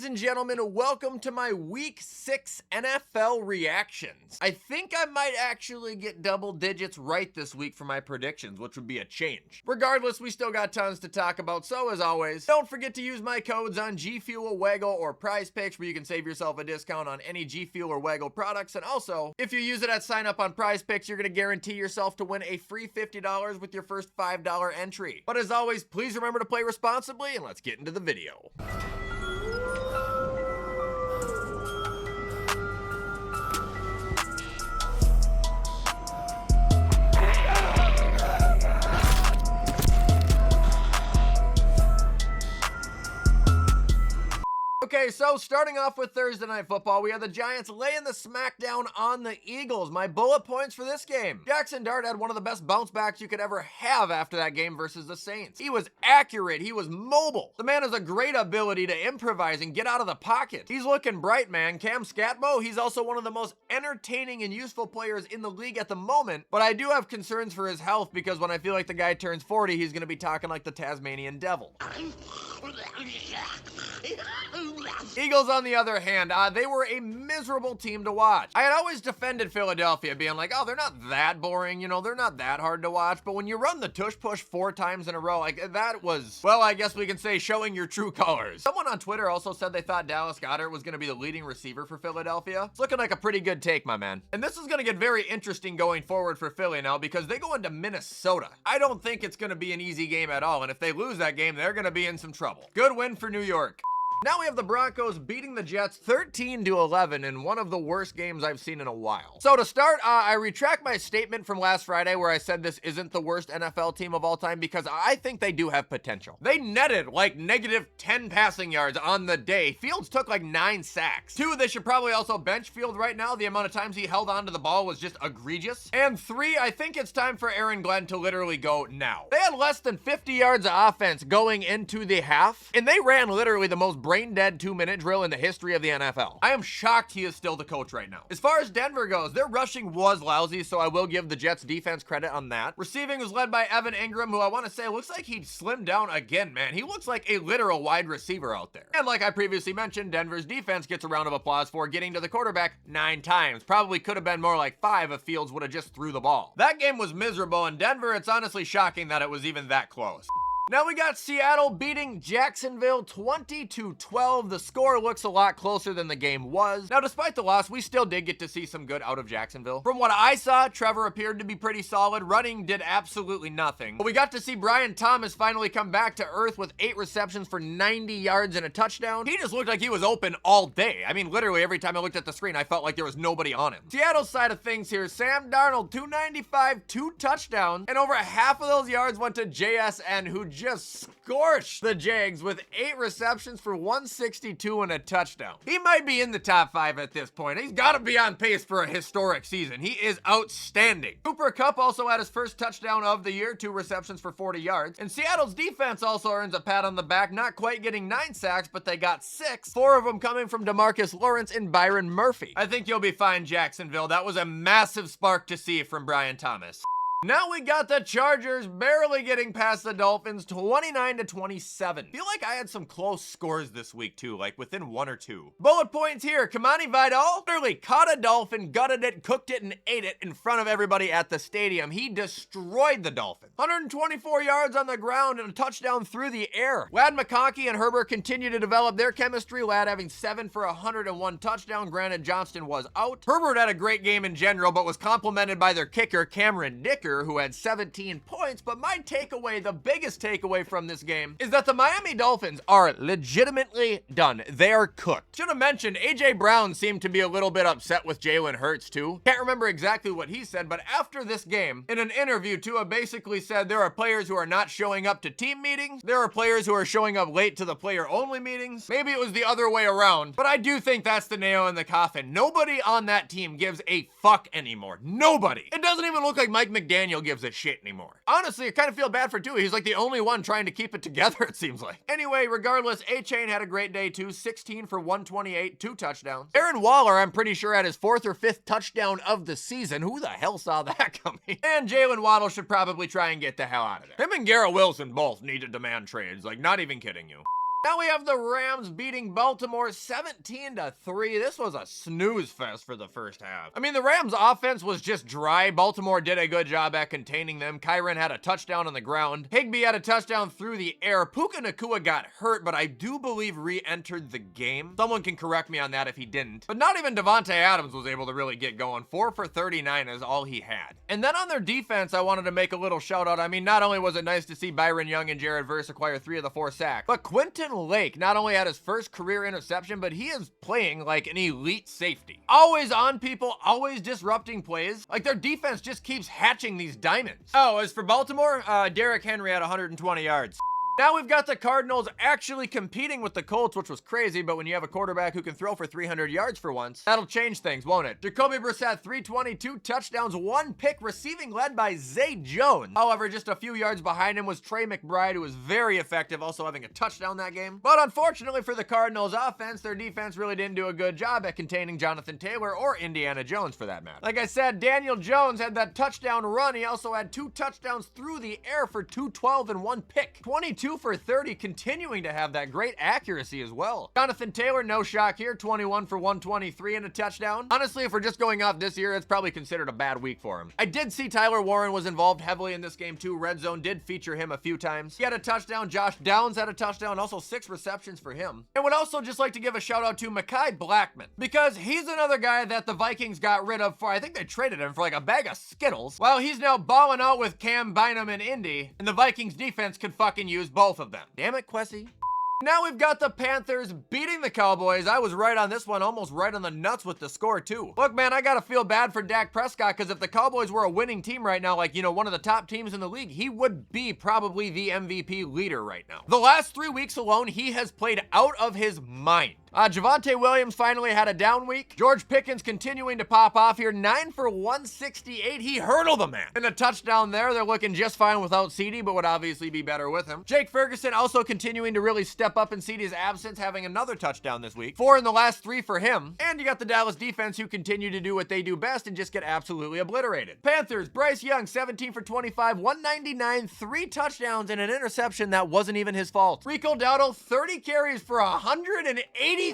and gentlemen, welcome to my Week 6 NFL reactions. I think I might actually get double digits right this week for my predictions, which would be a change. Regardless, we still got tons to talk about, so as always, don't forget to use my codes on G Fuel, Waggle, or Prize Picks where you can save yourself a discount on any G Fuel or Waggle products. And also, if you use it at sign up on Prize Picks, you're going to guarantee yourself to win a free $50 with your first $5 entry. But as always, please remember to play responsibly, and let's get into the video. Okay, so starting off with Thursday Night Football, we had the Giants laying the smackdown on the Eagles. My bullet points for this game: Jackson Dart had one of the best bounce backs you could ever have after that game versus the Saints. He was accurate, he was mobile. The man has a great ability to improvise and get out of the pocket. He's looking bright, man. Cam Scatbo, he's also one of the most entertaining and useful players in the league at the moment, but I do have concerns for his health because when I feel like the guy turns 40, he's going to be talking like the Tasmanian devil. Eagles, on the other hand, they were a miserable team to watch. I had always defended Philadelphia, being like, oh, they're not that boring, you know, they're not that hard to watch, but when you run the tush push 4 times in a row, like, that was, well, I guess we can say showing your true colors. Someone on Twitter also said they thought Dallas Goedert was going to be the leading receiver for Philadelphia. It's looking like a pretty good take, my man. And this is going to get very interesting going forward for Philly now because they go into Minnesota. I don't think it's going to be an easy game at all, and if they lose that game, they're going to be in some trouble. Good win for New York. Now we have the Broncos beating the Jets 13-11 in one of the worst games I've seen in a while. So to start, I retract my statement from last Friday where I said this isn't the worst NFL team of all time because I think they do have potential. They netted like -10 passing yards on the day. Fields took like 9 sacks. 2, they should probably also bench Field right now. The amount of times he held onto the ball was just egregious. And 3, I think it's time for Aaron Glenn to literally go now. They had less than 50 yards of offense going into the half, and they ran literally the most brain-dead 2-minute drill in the history of the NFL. I am shocked he is still the coach right now. As far as Denver goes, their rushing was lousy, so I will give the Jets defense credit on that. Receiving was led by Evan Ingram, who I want to say looks like he'd slimmed down again, man. He looks like a literal wide receiver out there. And like I previously mentioned, Denver's defense gets a round of applause for getting to the quarterback 9 times. Probably could have been more like 5 if Fields would have just threw the ball. That game was miserable, and Denver, it's honestly shocking that it was even that close. Now we got Seattle beating Jacksonville 20-12. The score looks a lot closer than the game was. Now, despite the loss, we still did get to see some good out of Jacksonville. From what I saw, Trevor appeared to be pretty solid. Running did absolutely nothing. But we got to see Brian Thomas finally come back to earth with 8 receptions for 90 yards and a touchdown. He just looked like he was open all day. I mean, literally every time I looked at the screen, I felt like there was nobody on him. Seattle's side of things here, Sam Darnold, 295, 2 touchdowns, and over half of those yards went to JSN, who just scorched the Jags with 8 receptions for 162 and a touchdown. He might be in the top 5 at this point. He's got to be on pace for a historic season. He is outstanding. Cooper Kupp also had his first touchdown of the year, 2 receptions for 40 yards. And Seattle's defense also earns a pat on the back, not quite getting 9 sacks, but they got 6, 4 of them coming from DeMarcus Lawrence and Byron Murphy. I think you'll be fine, Jacksonville. That was a massive spark to see from Brian Thomas. Now we got the Chargers barely getting past the Dolphins 29-27. Feel like I had some close scores this week too, like within 1 or 2. Bullet points here. Kamani Vidal literally caught a Dolphin, gutted it, cooked it, and ate it in front of everybody at the stadium. He destroyed the Dolphins. 124 yards on the ground and a touchdown through the air. Lad McConkey and Herbert continue to develop their chemistry. Lad having 7 for 101 touchdown. Granted, Johnston was out. Herbert had a great game in general, but was complimented by their kicker, Cameron Dicker, who had 17 points. But my takeaway, the biggest takeaway from this game, is that the Miami Dolphins are legitimately done. They are cooked. Should have mentioned, AJ Brown seemed to be a little bit upset with Jalen Hurts too. Can't remember exactly what he said, but after this game, in an interview, Tua basically said there are players who are not showing up to team meetings. There are players who are showing up late to the player-only meetings. Maybe it was the other way around, but I do think that's the nail in the coffin. Nobody on that team gives a fuck anymore. Nobody. It doesn't even look like Mike McDaniel gives a shit anymore. Honestly, I kind of feel bad for Tua. He's like the only one trying to keep it together, it seems like. Anyway, regardless, A-Chain had a great day too. 16 for 128, 2 touchdowns. Aaron Waller, I'm pretty sure, had his 4th or 5th touchdown of the season. Who the hell saw that coming? And Jalen Waddle should probably try and get the hell out of there. Him and Garrett Wilson both need to demand trades. Like, not even kidding you. Now we have the Rams beating Baltimore 17-3. This was a snooze fest for the first half. I mean, the Rams offense was just dry. Baltimore did a good job at containing them. Kyren had a touchdown on the ground. Higbee had a touchdown through the air. Puka Nacua got hurt, but I do believe re-entered the game. Someone can correct me on that if he didn't. But not even Devontae Adams was able to really get going. 4 for 39 is all he had. And then on their defense, I wanted to make a little shout out. I mean, not only was it nice to see Byron Young and Jared Verse acquire 3 of the 4 sacks, but Quentin Lake not only had his first career interception, but he is playing like an elite safety. Always on people, always disrupting plays. Like, their defense just keeps hatching these diamonds. Oh, as for Baltimore, Derrick Henry had 120 yards. Now we've got the Cardinals actually competing with the Colts, which was crazy, but when you have a quarterback who can throw for 300 yards for once, that'll change things, won't it? Jacoby Brissett, 322 touchdowns, 1 pick, receiving led by Zay Jones. However, just a few yards behind him was Trey McBride, who was very effective, also having a touchdown that game. But unfortunately for the Cardinals offense, their defense really didn't do a good job at containing Jonathan Taylor or Indiana Jones for that matter. Like I said, Daniel Jones had that touchdown run. He also had 2 touchdowns through the air for 212 and 1 pick. 22 for 30, continuing to have that great accuracy as well. Jonathan Taylor, no shock here, 21 for 123 and a touchdown. Honestly, if we're just going off this year, it's probably considered a bad week for him. I did see Tyler Warren was involved heavily in this game too. Red Zone did feature him a few times. He had a touchdown. Josh Downs had a touchdown, also 6 receptions for him. And would also just like to give a shout out to Mekhi Blackman, because he's another guy that the Vikings got rid of for, I think they traded him for like a bag of Skittles. Well, he's now balling out with Cam Bynum in Indy, and the Vikings defense could fucking use both of them. Damn it, Quessy. Now we've got the Panthers beating the Cowboys. I was right on this one, almost right on the nuts with the score too. Look, man, I gotta feel bad for Dak Prescott, because if the Cowboys were a winning team right now, like, you know, one of the top teams in the league, he would be probably the MVP leader right now. The last 3 weeks alone, he has played out of his mind. Javonte Williams finally had a down week. George Pickens continuing to pop off here, 9 for 168. He hurdled the man. And a touchdown there. They're looking just fine without CeeDee, but would obviously be better with him. Jake Ferguson also continuing to really step up in CeeDee's absence, having another touchdown this week. 4 in the last 3 for him. And you got the Dallas defense, who continue to do what they do best and just get absolutely obliterated. Panthers, Bryce Young, 17 for 25, 199, 3 touchdowns, and an interception that wasn't even his fault. Rico Dowdle, 30 carries for 183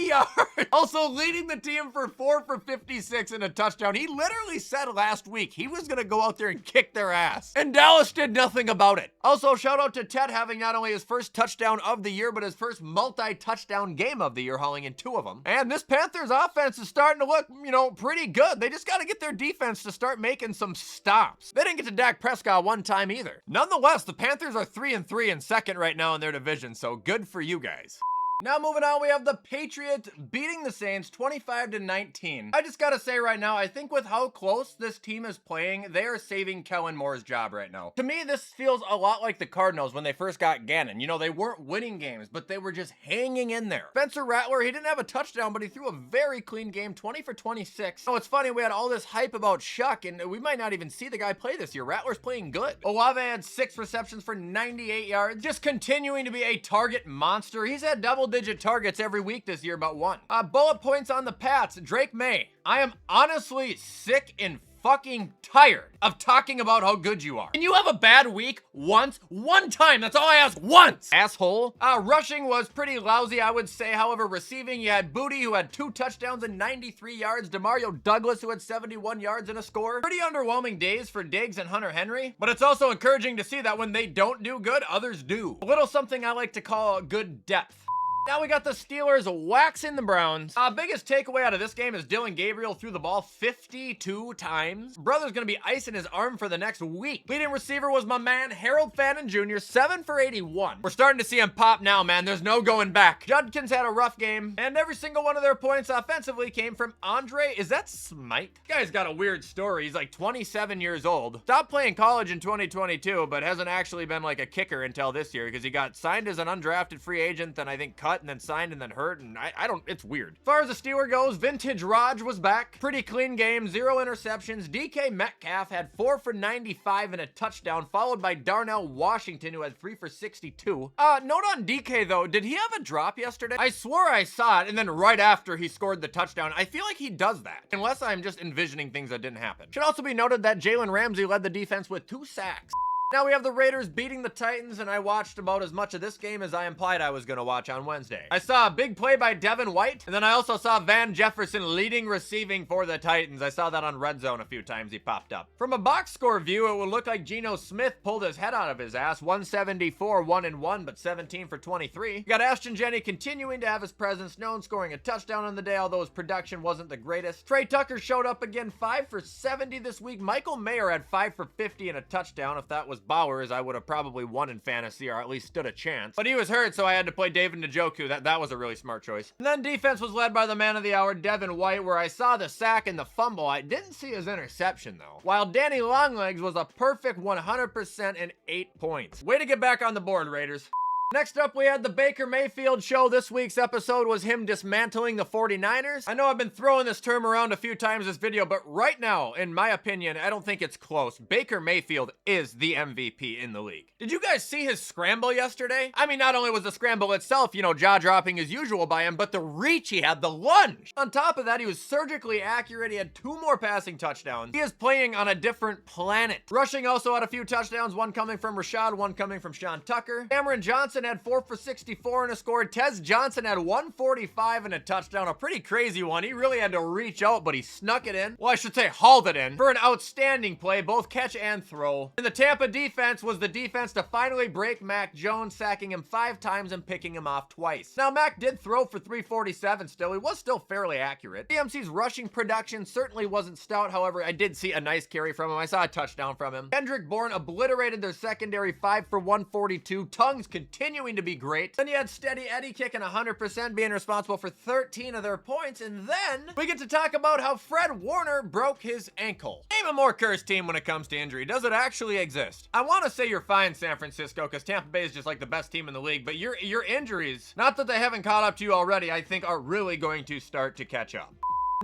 yards. Also leading the team for 4 for 56 and a touchdown. He literally said last week he was going to go out there and kick their ass. And Dallas did nothing about it. Also, shout out to Ted having not only his first touchdown of the year, but his first multi-touchdown game of the year, hauling in 2 of them. And this Panthers offense is starting to look, you know, pretty good. They just got to get their defense to start making some stops. They didn't get to Dak Prescott one time either. Nonetheless, the Panthers are 3-3 and second right now in their division, so good for you guys. Now moving on, we have the Patriots beating the Saints 25-19. I just gotta say right now, I think with how close this team is playing, they are saving Kellen Moore's job right now. To me, this feels a lot like the Cardinals when they first got Gannon. You know, they weren't winning games, but they were just hanging in there. Spencer Rattler, he didn't have a touchdown, but he threw a very clean game, 20 for 26. Oh, it's funny, we had all this hype about Shuck, and we might not even see the guy play this year. Rattler's playing good. Olave had 6 receptions for 98 yards, just continuing to be a target monster. He's had double-digit targets every week this year, but 1. Bullet points on the Pats. Drake May. I am honestly sick and fucking tired of talking about how good you are. Can you have a bad week once? One time. That's all I ask. Once. Asshole. Rushing was pretty lousy, I would say. However, receiving, you had Booty, who had 2 touchdowns and 93 yards. Demario Douglas, who had 71 yards and a score. Pretty underwhelming days for Diggs and Hunter Henry. But it's also encouraging to see that when they don't do good, others do. A little something I like to call good depth. Now we got the Steelers waxing the Browns. Biggest takeaway out of this game is Dylan Gabriel threw the ball 52 times. Brother's gonna be icing his arm for the next week. Leading receiver was my man, Harold Fannin Jr., 7 for 81. We're starting to see him pop now, man. There's no going back. Judkins had a rough game, and every single one of their points offensively came from Andre. Is that Smite? This guy's got a weird story. He's like 27 years old. Stopped playing college in 2022, but hasn't actually been like a kicker until this year, because he got signed as an undrafted free agent, then I think cut, and then signed and then hurt, and I don't, it's weird. As far as the Steeler goes, Vintage Raj was back. Pretty clean game, 0 interceptions. DK Metcalf had 4 for 95 and a touchdown, followed by Darnell Washington, who had 3 for 62. Note on DK though, did he have a drop yesterday? I swore I saw it, and then right after he scored the touchdown. I feel like he does that, unless I'm just envisioning things that didn't happen. Should also be noted that Jalen Ramsey led the defense with 2 sacks. Now we have the Raiders beating the Titans, and I watched about as much of this game as I implied I was going to watch on Wednesday. I saw a big play by Devin White, and then I also saw Van Jefferson leading receiving for the Titans. I saw that on Red Zone a few times. He popped up. From a box score view, it would look like Geno Smith pulled his head out of his ass. 174, 1-1, but 17 for 23. You got Ashton Jenney continuing to have his presence known, scoring a touchdown on the day, although his production wasn't the greatest. Trey Tucker showed up again, 5 for 70 this week. Michael Mayer had 5 for 50 and a touchdown. If that was Bowers, I would have probably won in fantasy, or at least stood a chance. But he was hurt, so I had to play David Njoku. That was a really smart choice. And then defense was led by the man of the hour, Devin White, where I saw the sack and the fumble. I didn't see his interception, though. While Danny Longlegs was a perfect 100% and 8 points. Way to get back on the board, Raiders. Next up, we had the Baker Mayfield show. This week's episode was him dismantling the 49ers. I know I've been throwing this term around a few times this video, but right now, in my opinion, I don't think it's close. Baker Mayfield is the MVP in the league. Did you guys see his scramble yesterday? I mean, not only was the scramble itself, you know, jaw-dropping as usual by him, but the reach he had, the lunge. On top of that, he was surgically accurate. He had 2 more passing touchdowns. He is playing on a different planet. Rushing also had a few touchdowns, one coming from Rashad, one coming from Sean Tucker. Cameron Johnson had 4 for 64 and a score. Tez Johnson had 145 and a touchdown, a pretty crazy one. He really had to reach out, but he snuck it in. Well, I should say hauled it in for an outstanding play, both catch and throw. And the Tampa defense was the defense to finally break Mac Jones, sacking him 5 times and picking him off twice. Now, Mac did throw for 347 still. He was still fairly accurate. DMC's rushing production certainly wasn't stout. However, I did see a nice carry from him. I saw a touchdown from him. Kendrick Bourne obliterated their secondary, 5 for 142. Tongues continuing to be great. Then you had Steady Eddie kicking 100%, being responsible for 13 of their points. And then we get to talk about how Fred Warner broke his ankle. Name a more cursed team when it comes to injury. Does it actually exist? I want to say you're fine, San Francisco, because Tampa Bay is just like the best team in the league, but your injuries, not that they haven't caught up to you already, I think are really going to start to catch up.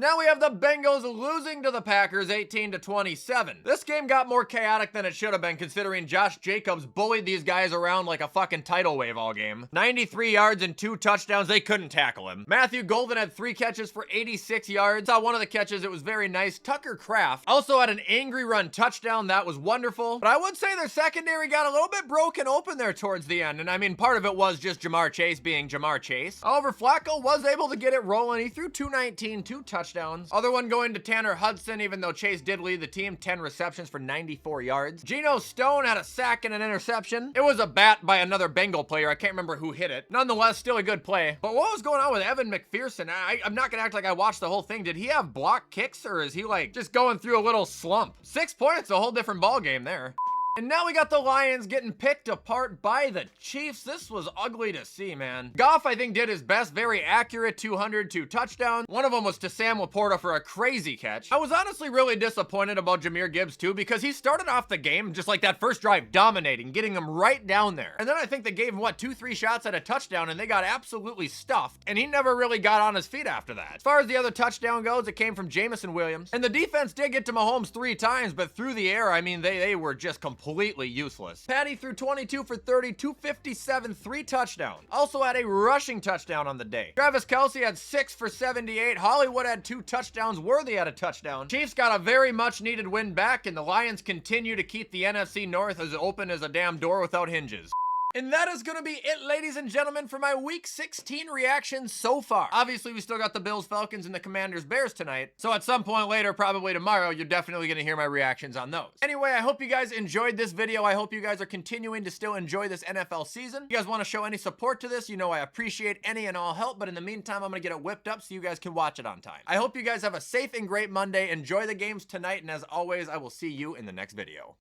Now we have the Bengals losing to the Packers 18-27. This game got more chaotic than it should have been, considering Josh Jacobs bullied these guys around like a fucking tidal wave all game. 93 yards and 2 touchdowns. They couldn't tackle him. Matthew Golden had 3 catches for 86 yards. Saw one of the catches. It was very nice. Tucker Kraft also had an angry run touchdown. That was wonderful. But I would say their secondary got a little bit broken open there towards the end. And I mean, part of it was just Jamar Chase being Jamar Chase. However, Flacco was able to get it rolling. He threw 219, 2 touchdowns. Other one going to Tanner Hudson, even though Chase did lead the team, 10 receptions for 94 yards. Geno Stone had a sack and an interception. It was a bat by another Bengal player. I can't remember who hit it. Nonetheless, still a good play. But what was going on with Evan McPherson? I'm not gonna act like I watched the whole thing. Did he have block kicks, or is he like just going through a little slump? 6 points, a whole different ball game there. And now we got the Lions getting picked apart by the Chiefs. This was ugly to see, man. Goff, I think, did his best. Very accurate, 202 touchdowns. One of them was to Sam Laporta for a crazy catch. I was honestly really disappointed about Jahmyr Gibbs, too, because he started off the game just like that first drive, dominating, getting them right down there. And then I think they gave him, what, 2-3 shots at a touchdown, and they got absolutely stuffed. And he never really got on his feet after that. As far as the other touchdown goes, it came from Jamison Williams. And the defense did get to Mahomes 3 times, but through the air, I mean, they were just completely useless. Patty threw 22 for 30, 257, 3 touchdowns. Also had a rushing touchdown on the day. Travis Kelce had 6 for 78. Hollywood had 2 touchdowns. Worthy had a touchdown. Chiefs got a very much needed win back, and the Lions continue to keep the NFC North as open as a damn door without hinges. And that is going to be it, ladies and gentlemen, for my Week 16 reactions so far. Obviously, we still got the Bills, Falcons, and the Commanders, Bears tonight. So at some point later, probably tomorrow, you're definitely going to hear my reactions on those. Anyway, I hope you guys enjoyed this video. I hope you guys are continuing to still enjoy this NFL season. If you guys want to show any support to this, you know I appreciate any and all help. But in the meantime, I'm going to get it whipped up so you guys can watch it on time. I hope you guys have a safe and great Monday. Enjoy the games tonight. And as always, I will see you in the next video.